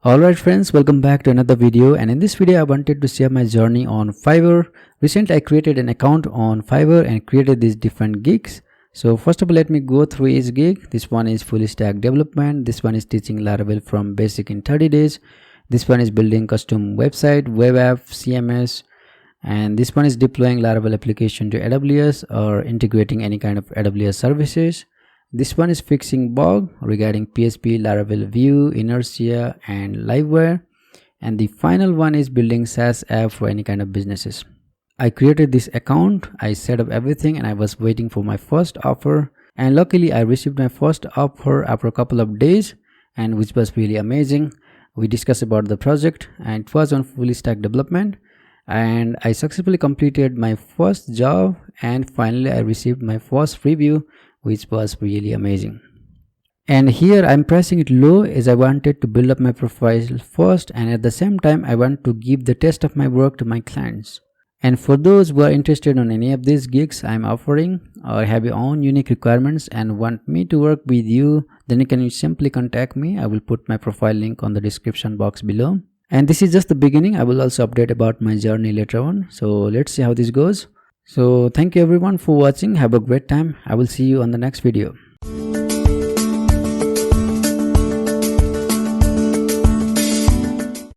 Alright friends, welcome back to another video, and in this video I wanted to share my journey on Fiverr. Recently I created an account on Fiverr and created these different gigs. So first of all, let me go through each gig. This one is full stack development. This one is teaching Laravel from basic in 30 days. This one is building custom website, web app, CMS. And this one is deploying Laravel application to AWS or integrating any kind of AWS services. This one is fixing bug regarding PHP, Laravel View, Inertia and Livewire. And the final one is building SaaS app for any kind of businesses. I created this account, I set up everything, and I was waiting for my first offer. And luckily I received my first offer after a couple of days, and which was really amazing. We discussed about the project and it was on full stack development. And I successfully completed my first job, and finally I received my first review, which was really amazing. And here I'm pressing it low as I wanted to build up my profile first, and at the same time I want to give the test of my work to my clients. And for those who are interested on any of these gigs I'm offering, or have your own unique requirements and want me to work with you, then you can simply contact me. I will put my profile link on the description box below. And this is just the beginning. I will also update about my journey later on. So let's see how this goes. So thank you everyone for watching. Have a great time. I will see you on the next video.